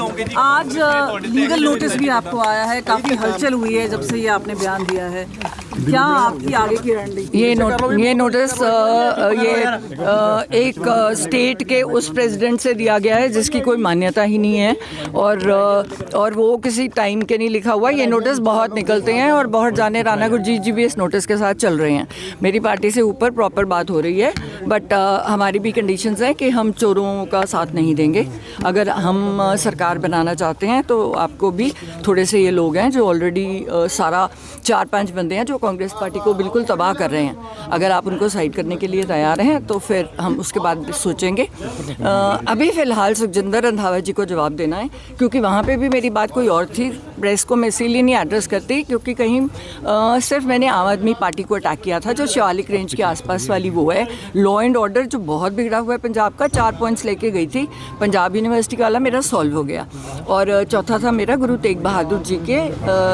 कहोगे जी? आज legal notice भी आपको आया है, काफी हलचल हुई है जब से ये आपने बयान दिया है, क्या आपकी आगे की रणनीति? ये नोटिस एक स्टेट के उस प्रेसिडेंट से दिया गया है जिसकी कोई मान्यता ही नहीं है, और वो किसी टाइम के नहीं लिखा हुआ। ये नोटिस बहुत निकलते हैं और बहुत जाने राणा गुरजीत जी भी इस नोटिस के साथ चल रहे हैं। मेरी पार्टी से ऊपर प्रॉपर बात हो रही है, बट हमारी भी कंडीशंस हैं कि हम चोरों का साथ नहीं देंगे। अगर हम सरकार बनाना चाहते हैं तो आपको भी थोड़े से ये लोग हैं जो ऑलरेडी सारा 4-5 बंदे हैं जो कांग्रेस पार्टी को बिल्कुल तबाह कर रहे हैं। अगर आप उनको साइड करने के लिए तैयार हैं तो फिर हम उसके बाद सोचेंगे। अभी फ़िलहाल सुखजिंदर रंधावा जी को जवाब देना है, क्योंकि वहाँ पे भी मेरी बात कोई और थी। प्रेस को मैं इसीलिए नहीं एड्रेस करती क्योंकि कहीं सिर्फ मैंने आम आदमी पार्टी को अटैक किया था, जो शिवालिक रेंज के आसपास वाली वो है। लॉ एंड ऑर्डर जो बहुत बिगड़ा हुआ है पंजाब का, 4 पॉइंट्स लेके गई थी पंजाब यूनिवर्सिटी का वाला, मेरा सॉल्व हो गया। और चौथा था मेरा गुरु तेग बहादुर जी के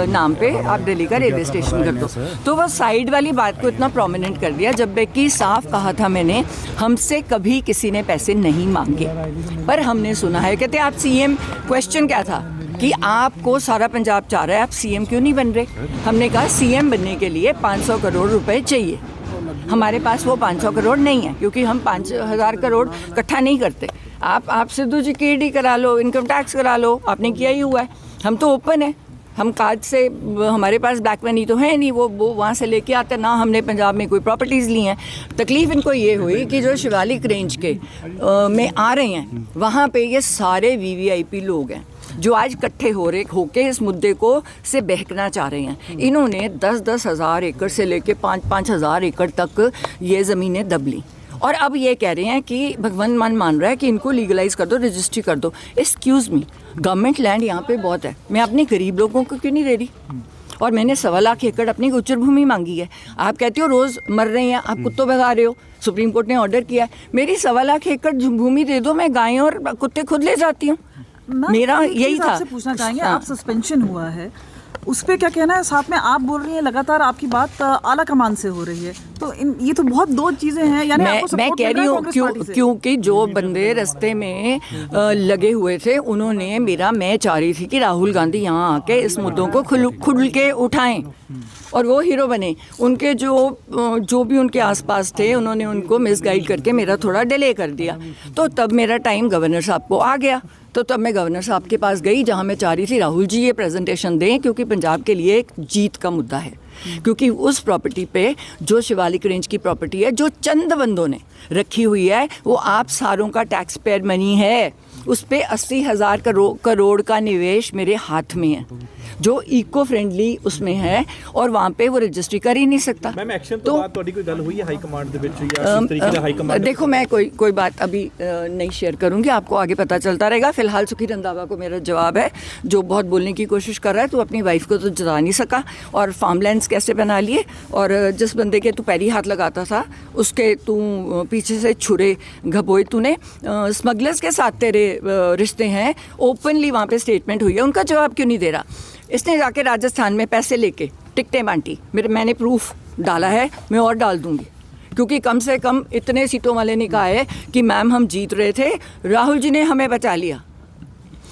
नाम पे आप दिल्ली का रेलवे स्टेशन कर दो। तो वो साइड वाली बात को इतना प्रोमिनेंट कर दिया, जबकि साफ कहा था मैंने, हमसे कभी किसी ने पैसे नहीं मांगे। पर हमने सुना है, कहते आप सीएम, क्वेश्चन क्या था कि आपको सारा पंजाब चाह रहा है, आप सीएम क्यों नहीं बन रहे? हमने कहा सीएम बनने के लिए 500 करोड़ रुपए चाहिए। हमारे पास वो 500 करोड़ नहीं है, क्योंकि हम 5000 करोड़ इकट्ठा नहीं करते। आप सिद्धू जी KD करा लो, इनकम टैक्स करा लो, आपने किया ही हुआ है। हम तो ओपन है, हम काज से, हमारे पास ब्लैक मनी तो है नहीं, वो वहाँ से लेके आते ना। हमने पंजाब में कोई प्रॉपर्टीज़ ली हैं। तकलीफ़ इनको ये हुई कि जो शिवालिक रेंज के में आ रहे हैं, वहाँ पे ये सारे VVIP लोग हैं जो आज इकट्ठे होके इस मुद्दे को से बहकना चाह रहे हैं। इन्होंने 10-10 हज़ार एकड़ से लेके 5-5 हज़ार एकड़ तक ये ज़मीनें दब ली, और अब ये कह रहे हैं कि भगवंत मान रहा है कि इनको लीगलाइज कर दो, रजिस्ट्री कर दो। एक्सक्यूज़ मी, गवर्नमेंट लैंड यहाँ पे बहुत है, मैं अपने गरीब लोगों को क्यों नहीं दे रही? और मैंने 1.25 लाख एकड़ अपनी गुज्जर भूमि मांगी है। आप कहते हो रोज़ मर रहे हैं, आप कुत्तों भगा रहे हो। सुप्रीम कोर्ट ने ऑर्डर किया है, मेरी 1.25 लाख एकड़ भूमि दे दो, मैं गायें और कुत्ते खुद ले जाती हूँ। मेरा यही था। आपसे पूछना चाहेंगे, आप सस्पेंशन हुआ है, उस पर क्या कहना है? साथ में आप बोल रही हैं लगातार आपकी बात आला कमान से हो रही है, तो ये तो बहुत दो चीजें हैं। यानी मैं कह रही हूँ क्योंकि जो बंदे रास्ते में लगे हुए थे, उन्होंने मैं चाह रही थी कि राहुल गांधी यहाँ आके इस मुद्दों को खुल के उठाएं और वो हीरो बने। उनके जो भी उनके आसपास थे, उन्होंने उनको मिसगाइड करके मेरा थोड़ा डिले कर दिया। तो तब मेरा टाइम गवर्नर साहब को आ गया, तो तब मैं गवर्नर साहब के पास गई, जहाँ मैं चाह रही थी राहुल जी ये प्रेजेंटेशन दें, क्योंकि पंजाब के लिए एक जीत का मुद्दा है। क्योंकि उस प्रॉपर्टी पे, जो शिवालिक रेंज की प्रॉपर्टी है, जो चंद बंदों ने रखी हुई है, वो आप सारों का टैक्स पेयर मनी है। उस पे 80,000 करोड़ का निवेश मेरे हाथ में है, जो इको फ्रेंडली उसमें है, और वहाँ पे वो रजिस्ट्री कर ही नहीं सकता। मैम एक्शन तो बात कोई गल हुई है हाई कमांड दे विच या इस तरीके से हाई कमांड? देखो, मैं कोई बात अभी नहीं शेयर करूँगी, आपको आगे पता चलता रहेगा। फिलहाल सुखी रंधावा को मेरा जवाब है, जो बहुत बोलने की कोशिश कर रहा है, तू अपनी वाइफ को तो जता नहीं सका, और फार्मलैंड्स कैसे बना लिए, और जिस बंदे के तू पैरी हाथ लगाता था उसके तू पीछे से छुरे घबोए तूने। स्मगलर्स के साथ तेरे रिश्ते हैं, ओपनली वहाँ पे स्टेटमेंट हुई है, उनका जवाब क्यों नहीं दे रहा? इसने जाके राजस्थान में पैसे लेके टिकटें बांटी, मैंने प्रूफ डाला है, मैं और डाल दूंगी, क्योंकि कम से कम इतने सीटों वाले ने कहा है कि मैम हम जीत रहे थे, राहुल जी ने हमें बचा लिया।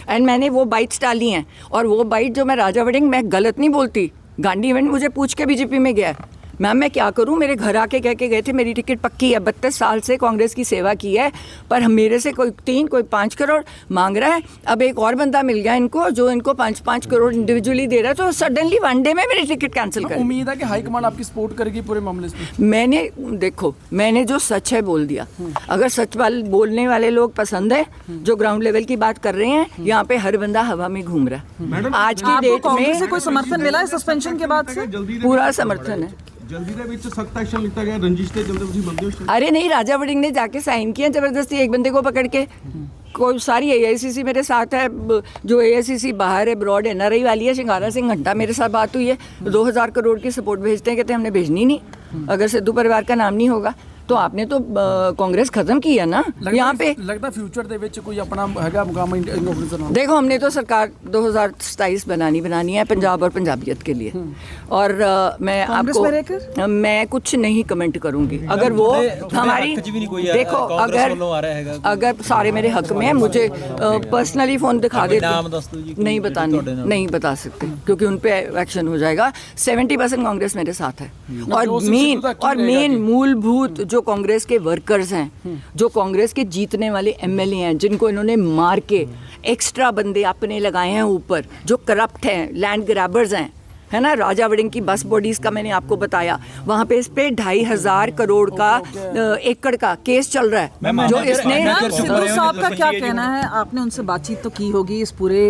एंड मैंने वो बाइट्स डाली हैं, और वो बाइट जो मैं राजा वड़िंग, मैं गलत नहीं बोलती, गांधी इवेंट मुझे पूछ के बीजेपी में गया है। मैम मैं क्या करूं, मेरे घर आके कह के गए थे मेरी टिकट पक्की है, 32 साल से कांग्रेस की सेवा की है, पर मेरे से कोई 3 कोई 5 करोड़ मांग रहा है। अब एक और बंदा मिल गया इनको, जो इनको 5-5 करोड़ इंडिविजुअली दे रहा है, तो सडनली 1 डे में मेरी टिकट कैंसिल कर। उम्मीद है कि हाईकमान आपकी सपोर्ट करेगी पूरे मामले में? मैंने जो सच है बोल दिया। अगर सच बोलने वाले लोग पसंद है, जो ग्राउंड लेवल की बात कर रहे हैं, यहाँ पे हर बंदा हवा में घूम रहा है। आज की डेट में कोई समर्थन मिला है सस्पेंशन के बाद से? पूरा समर्थन है। जल्दी ਦੇ ਵਿੱਚ सख्त एक्शन लिया गया, रंजिश ਦੇ जल्दी ਤੁਸੀਂ ਬੰਦੇ ਹੋ? अरे नहीं, राजा वड़िंग ने जाके साइन किया जबरदस्ती एक बंदे को पकड़ के। कोई सारी AICC मेरे साथ है, जो AICC बाहर है, ब्रॉड NRI वाली है, शिंगारा सिंह घंटा मेरे साथ बात हुई है, 2000 करोड़ की सपोर्ट भेजते हैं, कहते हैं हमने भेजनी नहीं अगर सिद्धू परिवार का नाम नहीं होगा। तो आपने तो कांग्रेस खत्म की है ना यहाँ पे। लगता फ्यूचर ਦੇ ਵਿੱਚ ਕੋਈ ਆਪਣਾ ਹੈਗਾ ਮੁਕਾਮ ਇੰਡੀਪੈਂਡੈਂਸ ਨਾਲ। देखो हमने तो सरकार 2027 बनानी है पंजाब और पंजाबियत के लिए, और मैं कांग्रेस में आपको मैं कुछ नहीं कमेंट करूंगी। अगर वो हमारी देखो अगर सारे मेरे हक में है, मुझे पर्सनली फोन दिखा दे, नहीं बता सकते क्योंकि उन पे एक्शन हो जाएगा। 70% कांग्रेस मेरे साथ है, और मेन मूलभूत जो कांग्रेस के वर्कर्स हैं, जो कांग्रेस के जीतने वाले एमएलए हैं, जिनको इन्होंने मार के एक्स्ट्रा बंदे अपने लगाए हैं ऊपर, जो करप्ट हैं, लैंड ग्रैबर्स हैं, है ना। राजा वड़िंग की बस बॉडीज का मैंने आपको बताया, वहाँ पे इस पे 2,500 करोड़ का एकड़ का केस चल रहा है जो इसने। सिद्धू साहब का क्या कहना है? आपने उनसे बातचीत तो की होगी इस पूरे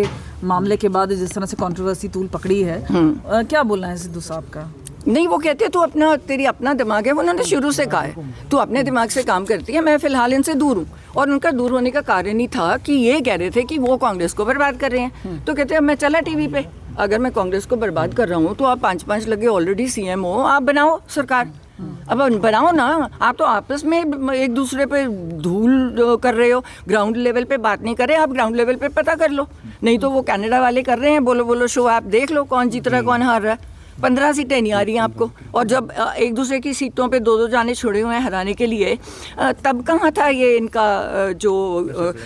मामले के बाद, जिस तरह से कंट्रोवर्सी तूल पकड़ी है, क्या बोलना है सिद्धू साहब का? नहीं, वो कहते हैं तू तेरी अपना दिमाग है, उन्होंने शुरू से कहा है तू अपने दिमाग से काम करती है। मैं फिलहाल इनसे दूर हूँ, और उनका दूर होने का कारण ही था कि ये कह रहे थे कि वो कांग्रेस को बर्बाद कर रहे हैं। तो कहते हैं मैं चला टीवी पे, अगर मैं कांग्रेस को बर्बाद कर रहा हूँ तो आप 5-5 लगे ऑलरेडी सीएम हो, आप बनाओ सरकार, अब बनाओ ना। आप तो आपस में एक दूसरे पे धूल कर रहे हो, ग्राउंड लेवल पे बात नहीं कर रहे, आप ग्राउंड लेवल पे पता कर लो। नहीं तो वो कनाडा वाले कर रहे हैं, बोलो शो, आप देख लो कौन जीत रहा है कौन हार रहा है। 15 सीटें नहीं आ रही हैं आपको, और जब एक दूसरे की सीटों पे 2-2 जाने छोड़े हुए हैं हराने के लिए, तब कहाँ था ये इनका जो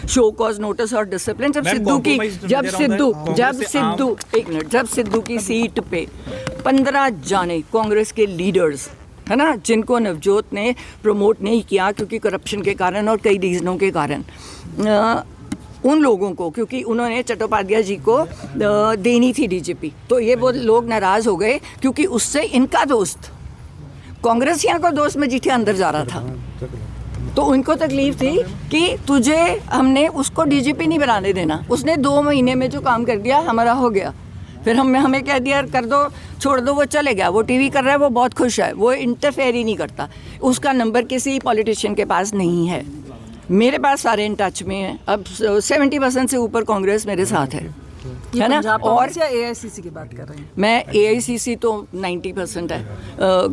शो कॉज नोटिस और डिसिप्लिन। जब सिद्धू की सीट पे 15 जाने कांग्रेस के लीडर्स, है ना, जिनको नवजोत ने प्रमोट नहीं किया क्योंकि करप्शन के कारण और कई रीजनों के कारण, उन लोगों को, क्योंकि उन्होंने चट्टोपाध्याय जी को देनी थी डीजीपी, तो ये वो लोग नाराज़ हो गए क्योंकि उससे इनका दोस्त कांग्रेसियों का दोस्त मजीठिया अंदर जा रहा था। तो उनको तकलीफ थी कि तुझे हमने उसको डीजीपी नहीं बनाने देना। उसने 2 महीने में जो काम कर दिया हमारा हो गया, फिर हमें कह दिया कर दो, छोड़ दो, वो चले गया, वो टीवी कर रहा है, वो बहुत खुश है, वो इंटरफेयर ही नहीं करता। उसका नंबर किसी पॉलिटिशियन के पास नहीं है, मेरे पास सारे इन टच में हैं। अब 70% से ऊपर कांग्रेस मेरे साथ है ना। और एआईसीसी की बात कर रहे हैं? मैं एआईसीसी तो 90% है,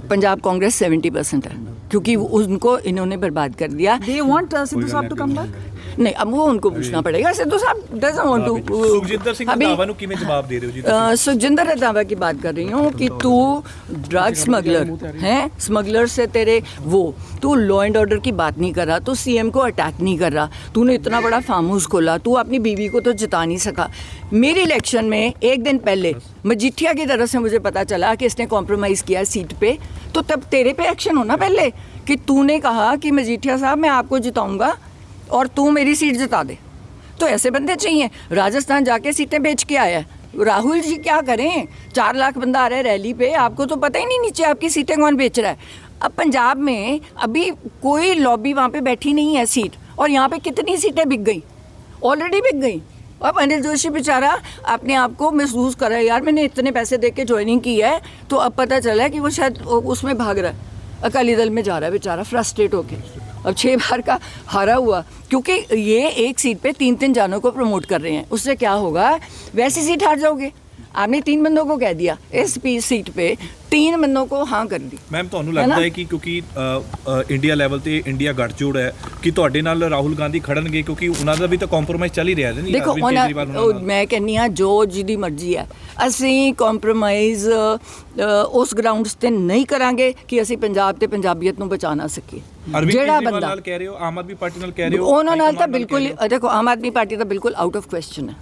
पंजाब कांग्रेस 70% है, क्योंकि उनको इन्होंने बर्बाद कर दिया। They want सिद्धू साहब to come back? नहीं, अब वो उनको पूछना पड़ेगा। सिद्धू साहब doesn't want to. Sukhjinder Singh Randhawa ਨੂੰ ਕਿਵੇਂ ਜਵਾਬ ਦੇ ਰਹੇ ਹੋ ਜੀ? सुखजिंदर रंधावा की बात कर रही हूँ कि तू ड्रग स्मगलर है, स्मगलर से तेरे तू लॉ एंड ऑर्डर की बात नहीं कर रहा, तू सीएम को अटैक नहीं कर रहा, तूने इतना बड़ा फार्म हाउस खोला, तू अपनी बीवी को तो जिता नहीं सका। मेरी इलेक्शन में एक दिन पहले मजीठिया की तरफ से मुझे पता चला कि इसने कॉम्प्रोमाइज़ किया सीट पे, तो तब तेरे पे एक्शन होना पहले कि तूने कहा कि मजीठिया साहब मैं आपको जिताऊंगा और तू मेरी सीट जिता दे। तो ऐसे बंदे चाहिए। राजस्थान जाके सीटें बेच के आया है राहुल जी, क्या करें? 4 लाख बंदा आ रहा है रैली पे, आपको तो पता ही नहीं नीचे आपकी सीटें कौन बेच रहा है। अब पंजाब में अभी कोई लॉबी वहाँ पे बैठी नहीं है सीट, और यहाँ पे कितनी सीटें बिक गई, ऑलरेडी बिक गई। अब अनिल जोशी बेचारा अपने आप को महसूस कर रहा है, यार मैंने इतने पैसे दे के ज्वाइनिंग की है, तो अब पता चला है कि वो शायद उसमें भाग रहा है, अकाली दल में जा रहा है बेचारा फ्रस्ट्रेट होके। अब 6 बार का हारा हुआ, क्योंकि ये एक सीट पे 3-3 जानों को प्रमोट कर रहे हैं। उससे क्या होगा? वैसी सीट हार जाओगे। आपने 3 बंदों को कह दिया, इस सीट पे 3 बंदों को हाँ कर दी। मैम ਤੁਹਾਨੂੰ ਲੱਗਦਾ ਹੈ ਕਿ ਕਿਉਂਕਿ ਇੰਡੀਆ ਲੈਵਲ ਤੇ ਇੰਡੀਆ ਗੱਠਜੋੜ ਹੈ ਕਿ ਤੁਹਾਡੇ ਨਾਲ ਰਾਹੁਲ ਗਾਂਧੀ ਖੜਨਗੇ, ਕਿਉਂਕਿ ਉਹਨਾਂ ਦਾ ਵੀ ਤਾਂ ਕੰਪਰੋਮਾਈਜ਼ ਚੱਲ ਹੀ ਰਿਹਾ ਹੈ। ਦੇਖੋ ਮੈਂ ਕਹਿੰਦੀ ਹਾਂ ਜੋ ਜਿਹਦੀ ਮਰਜ਼ੀ ਹੈ, ਅਸੀਂ ਕੰਪਰੋਮਾਈਜ਼ ਉਸ ਗਰਾਊਂਡਸ ਤੇ ਨਹੀਂ ਕਰਾਂਗੇ ਕਿ ਅਸੀਂ ਪੰਜਾਬ ਤੇ ਪੰਜਾਬੀਅਤ ਨੂੰ ਬਚਾ ਨਾ ਸਕੀਏ। ਜਿਹੜਾ ਬੰਦਾ ਨਾਲ ਕਹਿ ਰਹੇ ਹੋ, ਆਮ ਆਦਮੀ ਪਾਰਟੀ ਨਾਲ ਕਹਿ ਰਹੇ ਹੋ, ਉਹਨਾਂ ਨਾਲ ਤਾਂ ਬਿਲਕੁਲ, ਦੇਖੋ ਆਮ ਆਦਮੀ ਪਾਰਟੀ ਤਾਂ ਬਿਲਕੁਲ ਆਊਟ ਆਫ ਕੁਐਸਚਨ ਹੈ,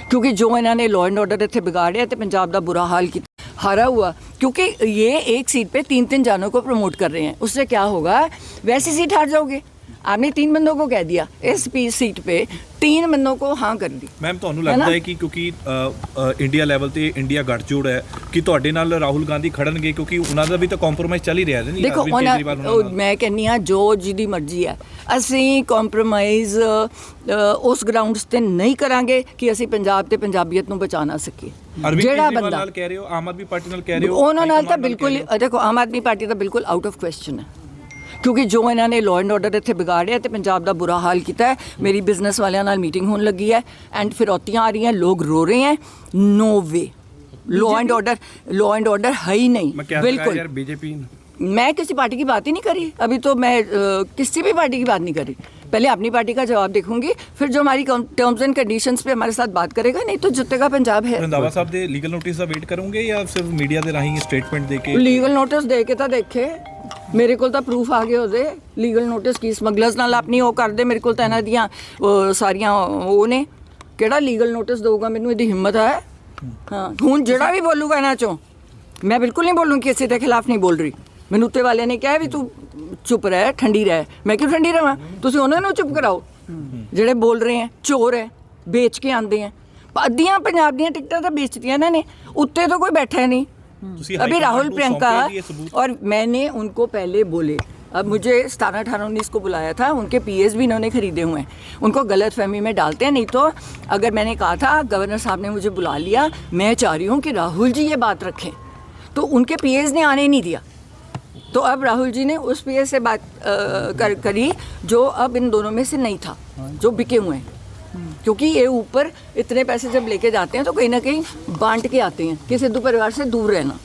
क्योंकि जो इन्होंने लॉ एंड ऑर्डर इतने बिगाड़े तो पंजाब का बुरा हाल किया, हारा हुआ, क्योंकि ये एक सीट पे 3-3 जानों को प्रमोट कर रहे हैं। उससे क्या होगा? वैसी सीट हार जाओगे। आपने 3 बंदों को कह दिया, इस सीट पे 3 बंदों को हाँ कर दी। मैम ਤੁਹਾਨੂੰ ਲੱਗਦਾ ਹੈ ਕਿ ਕਿਉਂਕਿ ਇੰਡੀਆ ਲੈਵਲ ਤੇ ਇੰਡੀਆ ਗੱਠਜੋੜ ਹੈ ਕਿ ਤੁਹਾਡੇ ਨਾਲ ਰਾਹੁਲ ਗਾਂਧੀ ਖੜਨਗੇ, ਕਿਉਂਕਿ ਉਹਨਾਂ ਦਾ ਵੀ ਤਾਂ ਕੰਪਰੋਮਾਈਜ਼ ਚੱਲ ਹੀ ਰਿਹਾ ਹੈ। ਦੇਖੋ ਮੈਂ ਕਹਿੰਦੀ ਹਾਂ ਜੋ ਜਿਹਦੀ ਮਰਜ਼ੀ ਹੈ, ਅਸੀਂ ਕੰਪਰੋਮਾਈਜ਼ ਉਸ ਗਰਾਊਂਡਸ ਤੇ ਨਹੀਂ ਕਰਾਂਗੇ ਕਿ ਅਸੀਂ ਪੰਜਾਬ ਤੇ ਪੰਜਾਬੀਅਤ ਨੂੰ ਬਚਾ ਨਾ ਸਕੀਏ। ਜਿਹੜਾ ਬੰਦਾ ਨਾਲ ਕਹਿ ਰਹੇ ਹੋ, ਆਮ ਆਦਮੀ ਪਾਰਟੀ ਨਾਲ ਕਹਿ ਰਹੇ ਹੋ, ਉਹਨਾਂ ਨਾਲ ਤਾਂ ਬਿਲਕੁਲ, ਦੇਖੋ ਆਮ ਆਦਮੀ ਪਾਰਟੀ ਤਾਂ ਬਿਲਕੁਲ ਆਊਟ ਆਫ ਕੁਐਸਚਨ ਹੈ, क्योंकि जो इन्होंने लॉ एंड ऑर्डर इतने बिगाड़े तो पंजाब का बुरा हाल किया है। मेरी बिजनेस वालों नाल मीटिंग होने लगी है, एंड फिरौतियाँ आ रही हैं, लोग रो रहे हैं। No way, law and order है ही नहीं, बिल्कुल। बीजेपी मैं किसी पार्टी की बात ही नहीं करी अभी, तो मैं किसी भी पार्टी की बात नहीं करी। पहले अपनी पार्टी का जवाब देखूंगी, फिर जो हमारी टर्म्स एंड कंडीशंस पे हमारे साथ बात करेगा, नहीं तो जितेगा पंजाब है। ਰੰਧਾਵਾ ਸਾਹਿਬ ਦੇ ਲੀਗਲ ਨੋਟਿਸ ਦਾ ਵੇਟ ਕਰੋਗੇ ਜਾਂ ਸਿਰਫ ਮੀਡੀਆ ਦੇ ਰਾਹੀਂ ਸਟੇਟਮੈਂਟ ਦੇ ਕੇ? ਲੀਗਲ ਨੋਟਿਸ ਦੇ ਕੇ ਤਾਂ ਦੇਖੇ, ਮੇਰੇ ਕੋਲ ਤਾਂ ਪ੍ਰੂਫ ਆ ਗਏ ਉਹਦੇ। ਲੀਗਲ ਨੋਟਿਸ ਕੀ ਸਮਗਲਰਸ ਨਾਲ ਆਪਣੀ ਉਹ ਕਰਦੇ, ਮੇਰੇ ਕੋਲ ਤਾਂ ਇਹਨਾਂ ਦੀਆਂ ਸਾਰੀਆਂ ਉਹ ਨੇ। ਕਿਹੜਾ ਲੀਗਲ ਨੋਟਿਸ ਦਊਗਾ ਮੈਨੂੰ? ਇਹਦੀ ਹਿੰਮਤ ਹੈ? ਹਾਂ, ਹੁਣ ਜਿਹੜਾ ਵੀ ਬੋਲੂਗਾ ਇਹਨਾਂ ਚੋਂ, ਮੈਂ ਬਿਲਕੁਲ ਨਹੀਂ ਬੋਲੂੰਗੀ, ਕਿਸੇ ਦੇ ਖਿਲਾਫ ਨਹੀਂ ਬੋਲ ਰਹੀ। ਮੈਨੂੰ ਉੱਤੇ ਵਾਲਿਆਂ ਨੇ ਕਿਹਾ ਵੀ ਤੂੰ ਚੁੱਪ ਰਹਿ, ਠੰਡੀ ਰਹਿ। ਮੈਂ ਕਿਉਂ ਠੰਡੀ ਰਹਾਂ? ਤੁਸੀਂ ਉਹਨਾਂ ਨੂੰ ਚੁੱਪ ਕਰਾਓ ਜਿਹੜੇ ਬੋਲ ਰਹੇ ਹੈ, ਚੋਰ ਹੈ, ਵੇਚ ਕੇ ਆਉਂਦੇ ਹੈ। ਅੱਧੀਆਂ ਪੰਜਾਬ ਦੀਆਂ ਟਿਕਟਾਂ ਤਾਂ ਵੇਚਤੀਆਂ ਇਹਨਾਂ ਨੇ, ਉੱਤੇ तो कोई बैठा है नहीं। अभी राहुल प्रियंका, और मैंने उनको पहले बोले, अब मुझे 17, 18, 19 को बुलाया था, उनके पीएस भी इन्होंने खरीदे हुए हैं, उनको गलत फहमी में डालते हैं। नहीं तो अगर मैंने कहा था, गवर्नर साहब ने मुझे बुला लिया, मैं चाह रही हूँ कि राहुल जी ये बात रखें, तो उनके पीएस ने आने नहीं दिया। तो अब राहुल जी ने उस पीएस से बात करी जो अब इन दोनों में से नहीं था, जो बिके हुए हैं। क्योंकि ये ऊपर इतने पैसे जब लेके जाते हैं तो कहीं ना कहीं बांट के आते हैं कि सिद्धू परिवार से दूर रहना।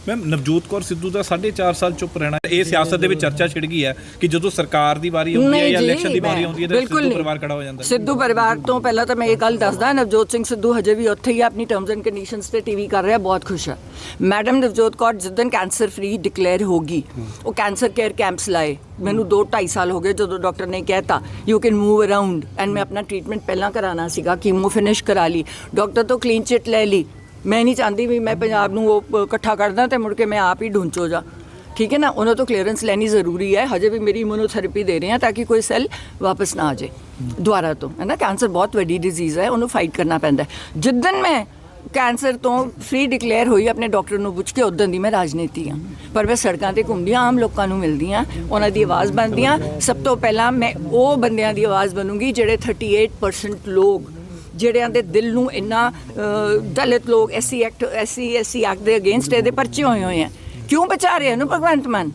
ਮੈਮ ਨਵਜੋਤ ਕੌਰ ਸਿੱਧੂ ਦਾ 4.5 ਸਾਲ ਚੁੱਪ ਰਹਿਣਾ, ਇਹ ਸਿਆਸਤ ਦੇ ਵਿੱਚ ਚਰਚਾ ਛਿੜ ਗਈ ਹੈ ਕਿ ਜਦੋਂ ਸਰਕਾਰ ਦੀ ਵਾਰੀ ਆਉਂਦੀ ਹੈ ਜਾਂ ਇਲੈਕਸ਼ਨ ਦੀ ਵਾਰੀ ਆਉਂਦੀ ਹੈ ਤਾਂ ਸਿੱਧੂ ਪਰਿਵਾਰ ਖੜਾ ਹੋ ਜਾਂਦਾ ਹੈ। ਸਿੱਧੂ ਪਰਿਵਾਰ ਤੋਂ ਪਹਿਲਾਂ ਤਾਂ ਮੈਂ ਇਹ ਗੱਲ ਦੱਸਦਾ, ਨਵਜੋਤ ਸਿੰਘ ਸਿੱਧੂ ਹਜੇ ਵੀ ਉੱਥੇ ਹੀ ਆਪਣੀ ਟਰਮਸ ਐਂਡ ਕੰਡੀਸ਼ਨਸ ਤੇ ਟੀਵੀ ਕਰ ਰਿਹਾ, ਬਹੁਤ ਖੁਸ਼ ਹੈ। ਮੈਡਮ ਨਵਜੋਤ ਕੌਰ ਜਿੱਦਣ ਕੈਂਸਰ ਫ੍ਰੀ ਡਿਕਲੇਅਰ ਹੋਗੀ, ਉਹ ਕੈਂਸਰ ਕੇਅਰ ਕੈਂਪਸ ਲਾਏ। ਮੈਨੂੰ 2-2.5 ਸਾਲ ਹੋ ਗਏ ਜਦੋਂ ਡਾਕਟਰ ਨੇ ਕਹਿਤਾ you can move around, and ਮੈਂ ਆਪਣਾ ਟ੍ਰੀਟਮੈਂਟ ਪਹਿਲਾਂ ਕਰਾਉਣਾ ਸੀਗਾ, ਕੀਮੋ ਫਿਨਿਸ਼ ਕਰਾ ਲਈ, ਡਾਕਟਰ ਤੋਂ ਕਲੀਨ ਚਿੱਟ ਲੈ ਲਈ। मैं नहीं चाहती भी मैं पंजाब ਨੂੰ ਉਹ ਇਕੱਠਾ ਕਰਦਾ ਤੇ ਮੁੜ ਕੇ ਮੈਂ ਆਪ ਹੀ ਢੂੰਚੋ ਜਾ, ਠੀਕ ਹੈ ਨਾ। ਉਹਨਾਂ ਤੋਂ ਕਲੀਅਰੈਂਸ ਲੈਣੀ ਜ਼ਰੂਰੀ ਹੈ। ਹਜੇ ਵੀ ਮੇਰੀ ਇਮੂਨੋਥੈਰੇਪੀ ਦੇ ਰਹੇ ਹਾਂ ਤਾਂ ਕਿ ਕੋਈ ਸੈੱਲ ਵਾਪਸ ਨਾ ਆ ਜਾਏ ਦੁਬਾਰਾ ਤੋਂ, ਹੈ ਨਾ। ਕੈਂਸਰ ਬਹੁਤ ਵੱਡੀ ਡਿਜ਼ੀਜ਼ ਹੈ, ਉਹਨੂੰ ਫਾਈਟ ਕਰਨਾ ਪੈਂਦਾ। ਜਿੱਦਣ ਮੈਂ ਕੈਂਸਰ ਤੋਂ ਫ੍ਰੀ ਡਿਕਲੇਅਰ ਹੋਈ, ਆਪਣੇ ਡਾਕਟਰ ਨੂੰ ਪੁੱਛ ਕੇ ਉਦੋਂ ਦੀ ਮੈਂ ਰਾਜਨੀਤੀ ਹਾਂ, ਪਰ ਮੈਂ ਸੜਕਾਂ 'ਤੇ ਘੁੰਮਦੀ ਹਾਂ, ਆਮ ਲੋਕਾਂ ਨੂੰ ਮਿਲਦੀ ਹਾਂ, ਉਹਨਾਂ ਦੀ ਆਵਾਜ਼ ਬਣਦੀ ਹਾਂ। ਸਭ ਤੋਂ ਪਹਿਲਾਂ ਮੈਂ ਉਹ ਬੰਦਿਆਂ ਦੀ ਆਵਾਜ਼ ਬਣੂੰਗੀ ਜਿਹੜੇ 38% ਲੋਕ ਜਿਹੜਿਆਂ ਦੇ ਦਿਲ ਨੂੰ ਇੰਨਾ ਦਲਿਤ ਲੋਕ ਐਸਸੀ ਐਕਟ ਦੇ ਅਗੇਂਸਟ ਇਹਦੇ ਪਰਚੇ ਹੋਏ ਆ। ਕਿਉਂ ਬਚਾ ਰਹੇ ਇਹਨੂੰ ਭਗਵੰਤ ਮਾਨ?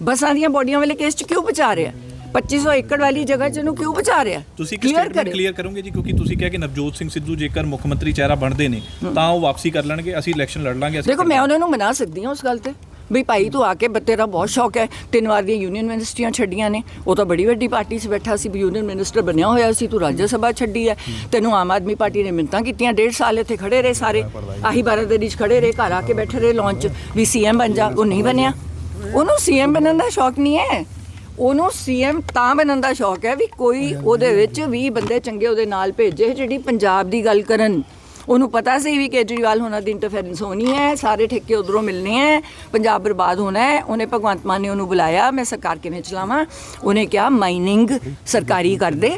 ਬੱਸਾਂ ਦੀਆਂ ਬੋਡੀਆਂ ਵਾਲੇ ਕੇਸ 'ਚ ਕਿਉਂ ਬਚਾ ਰਿਹਾ? 2500 ਏਕੜ ਵਾਲੀ ਜਗ੍ਹਾ 'ਚ ਇਹਨੂੰ ਕਿਉਂ ਬਚਾ ਰਿਹਾ? ਤੁਸੀਂ ਕਿ ਸਟੇਟਮੈਂਟ ਕਲੀਅਰ ਕਰੋਗੇ ਜੀ? ਕਿਉਂਕਿ ਤੁਸੀਂ ਕਿਹਾ ਕਿ ਨਵਜੋਤ ਸਿੰਘ ਸਿੱਧੂ ਜੇਕਰ ਮੁੱਖ ਮੰਤਰੀ ਚਿਹਰਾ ਬਣਦੇ ਨੇ ਤਾਂ ਉਹ ਵਾਪਸੀ ਕਰ ਲੈਣਗੇ, ਅਸੀਂ ਇਲੈਕਸ਼ਨ ਲੜ ਲਾਂਗੇ। ਦੇਖੋ, ਮੈਂ ਉਹਨਾਂ ਨੂੰ ਮਨਾ ਸਕਦੀ ਹਾਂ ਉਸ ਗੱਲ ਤੇ ਵੀ ਭਾਈ ਤੂੰ ਆ ਕੇ, ਤੇਰਾ ਬਹੁਤ ਸ਼ੌਕ ਹੈ, 3 ਵਾਰ ਦੀਆਂ ਯੂਨੀਅਨ ਮਿਨਿਸਟਰੀਆਂ ਛੱਡੀਆਂ ਨੇ, ਉਹ ਤਾਂ ਬੜੀ ਵੱਡੀ ਪਾਰਟੀ 'ਚ ਬੈਠਾ ਸੀ, ਵੀ ਯੂਨੀਅਨ ਮਿਨਿਸਟਰ ਬਣਿਆ ਹੋਇਆ ਸੀ, ਤੂੰ ਰਾਜ ਸਭਾ ਛੱਡੀ ਹੈ। ਤੈਨੂੰ ਆਮ ਆਦਮੀ ਪਾਰਟੀ ਨੇ ਮਿੰਨਤਾਂ ਕੀਤੀਆਂ, 1.5 ਸਾਲ ਇੱਥੇ ਖੜੇ ਰਹੇ ਸਾਰੇ, ਆਹੀ ਬਾਰਾਦਰੀ 'ਚ ਖੜੇ ਰਹੇ, ਘਰ ਆ ਕੇ ਬੈਠੇ ਰਹੇ ਲਾਂਚ ਵੀ ਸੀਐਮ ਬਣ ਜਾ, ਉਹ ਨਹੀਂ ਬਣਿਆ। ਉਹਨੂੰ ਸੀਐਮ ਬਣਨ ਦਾ ਸ਼ੌਕ ਨਹੀਂ ਹੈ, ਉਹਨੂੰ ਸੀਐਮ ਤਾਂ ਬਣਨ ਦਾ ਸ਼ੌਕ ਹੈ ਵੀ ਕੋਈ ਉਹਦੇ ਵਿੱਚ 20 ਬੰਦੇ ਚੰਗੇ ਉਹਦੇ ਨਾਲ ਭੇਜੇ ਜਿਹੜੀ ਪੰਜਾਬ ਦੀ ਗੱਲ ਕਰਨ। ਉਹਨੂੰ ਪਤਾ ਸੀ ਵੀ ਕੇਜਰੀਵਾਲ ਹੋਣਾ ਦੀ ਇੰਟਰਫੇਰੈਂਸ ਹੋਣੀ ਹੈ, ਸਾਰੇ ਠੇਕੇ ਉਧਰੋਂ ਮਿਲਣੇ ਹੈ, ਪੰਜਾਬ ਬਰਬਾਦ ਹੋਣਾ ਹੈ। ਉਹਨੇ ਭਗਵੰਤ ਮਾਨ ਨੇ ਉਹਨੂੰ ਬੁਲਾਇਆ, ਮੈਂ ਸਰਕਾਰ ਕਿਵੇਂ ਚਲਾਵਾਂ? ਉਹਨੇ ਕਿਹਾ ਮਾਈਨਿੰਗ ਸਰਕਾਰੀ ਕਰ ਦੇ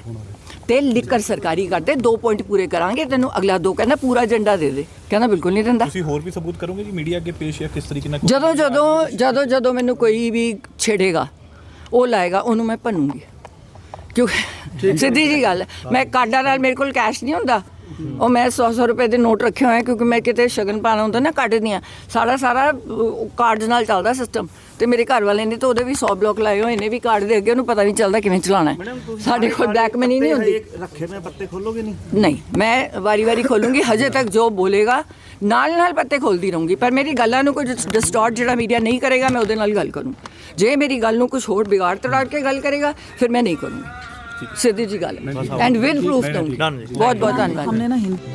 ਤੇ ਲਿਕਰ ਸਰਕਾਰੀ ਕਰ ਦੇ, 2 ਪੁਆਇੰਟ ਪੂਰੇ ਕਰਾਂਗੇ ਤੈਨੂੰ, ਅਗਲਾ 2 ਕਹਿੰਦਾ ਪੂਰਾ ਏਜੰਡਾ ਦੇ ਦੇ। ਕਹਿੰਦਾ ਬਿਲਕੁਲ ਨਹੀਂ ਦਿੰਦਾ। ਤੁਸੀਂ ਹੋਰ ਵੀ ਸਬੂਤ ਕਰੋਗੇ ਜੀ ਮੀਡੀਆ ਅੱਗੇ ਪੇਸ਼, ਜਾਂ ਕਿਸ ਤਰੀਕੇ ਨਾਲ? ਜਦੋਂ ਮੈਨੂੰ ਕੋਈ ਵੀ ਛੇੜੇਗਾ, ਉਹ ਲਾਏਗਾ, ਉਹਨੂੰ ਮੈਂ ਭੰਨੂੰਗੀ। ਕਿਉਂਕਿ ਸਿੱਧੀ ਜੀ ਗੱਲ, ਮੈਂ ਕਾਰਡਾਂ ਨਾਲ, ਮੇਰੇ ਕੋਲ ਕੈਸ਼ ਨਹੀਂ ਹੁੰਦਾ, ਉਹ ਮੈਂ 100 ਰੁਪਏ ਦੇ ਨੋਟ ਰੱਖੇ ਹੋਏ, ਕਿਉਂਕਿ ਮੈਂ ਕਿਤੇ ਸ਼ਗਨ ਪਾਣਾ ਹੁੰਦਾ ਨਾ, ਕੱਢ ਦੀਆਂ ਸਾਰਾ ਕਾਰਡਸ ਨਾਲ ਚੱਲਦਾ ਸਿਸਟਮ। ਤੇ ਮੇਰੇ ਘਰ ਵਾਲੇ ਨੇ ਤਾਂ ਉਹਦੇ ਵੀ 100 ਬਲੌਕ ਲਾਏ ਹੋਏ ਨੇ ਵੀ ਕਾਰਡ ਦੇ ਅੱਗੇ, ਉਹਨੂੰ ਪਤਾ ਨਹੀਂ ਚੱਲਦਾ ਕਿਵੇਂ ਚਲਾਉਣਾ ਹੈ। ਸਾਡੇ ਕੋਲ ਬਲੈਕ ਮਨੀ ਨਹੀਂ ਹੁੰਦੀ। ਰੱਖੇ ਮੈਂ ਪੱਤੇ ਖੋਲੋਗੇ ਨਹੀਂ? ਨਹੀਂ, ਮੈਂ ਵਾਰੀ ਖੋਲੂੰਗੀ। ਹਜੇ ਤੱਕ ਜੋ ਬੋਲੇਗਾ ਨਾਲ ਪੱਤੇ ਖੋਲਦੀ ਰਹੂੰਗੀ, ਪਰ ਮੇਰੀ ਗੱਲਾਂ ਨੂੰ ਕੋਈ ਡਿਸਟੋਰਟ ਜਿਹੜਾ ਮੀਡੀਆ ਨਹੀਂ ਕਰੇਗਾ, ਮੈਂ ਉਹਦੇ ਨਾਲ ਗੱਲ ਕਰੂੰ। ਜੇ ਮੇਰੀ ਗੱਲ ਨੂੰ ਕੁਝ ਹੋਰ ਵਿਗਾੜ ਤੜਾ ਕੇ ਗੱਲ ਕਰੇਗਾ, ਫਿਰ ਮੈਂ ਨਹੀਂ ਕਰੂੰਗੀ। सीधी जी गल एंड विद प्रूफ दूंगी। बहुत बहुत धन्यवाद। हमने ना हिंदी